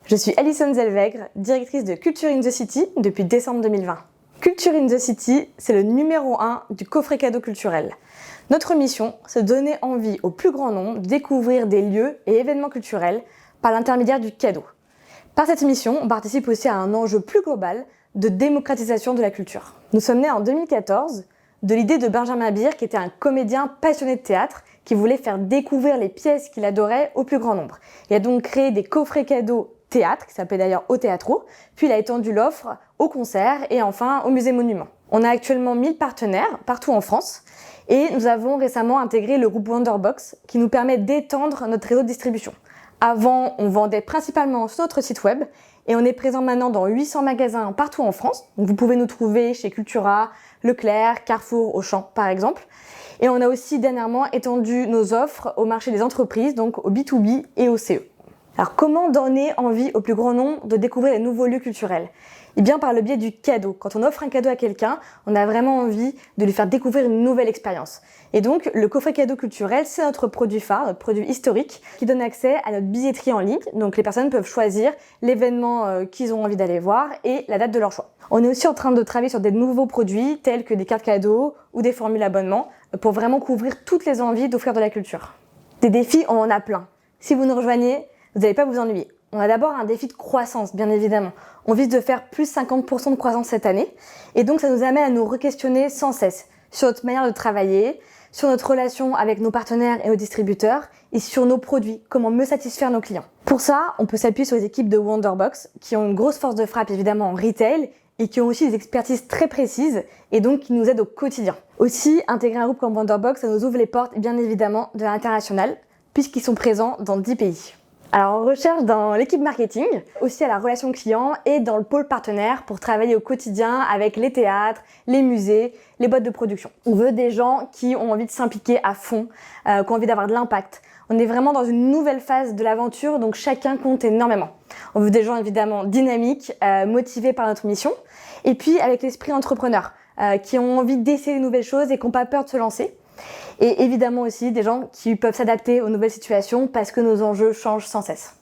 Je suis Alison Zellweger, directrice de Culture in the City depuis décembre 2020. Culture in the City, c'est le numéro 1 du coffret cadeau culturel. Notre mission, c'est de donner envie au plus grand nombre de découvrir des lieux et événements culturels par l'intermédiaire du cadeau. Par cette mission, on participe aussi à un enjeu plus global de démocratisation de la culture. Nous sommes nés en 2014 de l'idée de Benjamin Beer, qui était un comédien passionné de théâtre, qui voulait faire découvrir les pièces qu'il adorait au plus grand nombre. Il a donc créé des coffrets cadeaux théâtre, qui s'appelait d'ailleurs Au Teatro, puis il a étendu l'offre aux concerts et enfin au musée Monument. On a actuellement 1000 partenaires partout en France et nous avons récemment intégré le groupe Wonderbox qui nous permet d'étendre notre réseau de distribution. Avant, on vendait principalement sur notre site web et on est présent maintenant dans 800 magasins partout en France. Donc vous pouvez nous trouver chez Cultura, Leclerc, Carrefour, Auchan par exemple. Et on a aussi dernièrement étendu nos offres au marché des entreprises, donc au B2B et au CE. Alors comment donner envie au plus grand nombre de découvrir les nouveaux lieux culturels ? Eh bien par le biais du cadeau. Quand on offre un cadeau à quelqu'un, on a vraiment envie de lui faire découvrir une nouvelle expérience. Et donc le coffret cadeau culturel, c'est notre produit phare, notre produit historique, qui donne accès à notre billetterie en ligne. Donc les personnes peuvent choisir l'événement qu'ils ont envie d'aller voir et la date de leur choix. On est aussi en train de travailler sur des nouveaux produits tels que des cartes cadeaux ou des formules abonnement pour vraiment couvrir toutes les envies d'offrir de la culture. Des défis, on en a plein. Si vous nous rejoignez, vous n'allez pas vous ennuyer. On a d'abord un défi de croissance, bien évidemment. On vise de faire plus 50% de croissance cette année. Et donc, ça nous amène à nous re-questionner sans cesse sur notre manière de travailler, sur notre relation avec nos partenaires et nos distributeurs, et sur nos produits, comment mieux satisfaire nos clients. Pour ça, on peut s'appuyer sur les équipes de Wonderbox, qui ont une grosse force de frappe, évidemment, en retail, et qui ont aussi des expertises très précises, et donc qui nous aident au quotidien. Aussi, intégrer un groupe comme Wonderbox, ça nous ouvre les portes, bien évidemment, de l'international, puisqu'ils sont présents dans 10 pays. Alors on recherche dans l'équipe marketing, aussi à la relation client et dans le pôle partenaire pour travailler au quotidien avec les théâtres, les musées, les boîtes de production. On veut des gens qui ont envie de s'impliquer à fond, qui ont envie d'avoir de l'impact. On est vraiment dans une nouvelle phase de l'aventure, donc chacun compte énormément. On veut des gens évidemment dynamiques, motivés par notre mission, et puis avec l'esprit entrepreneur, qui ont envie d'essayer de nouvelles choses et qui n'ont pas peur de se lancer. Et évidemment aussi des gens qui peuvent s'adapter aux nouvelles situations parce que nos enjeux changent sans cesse.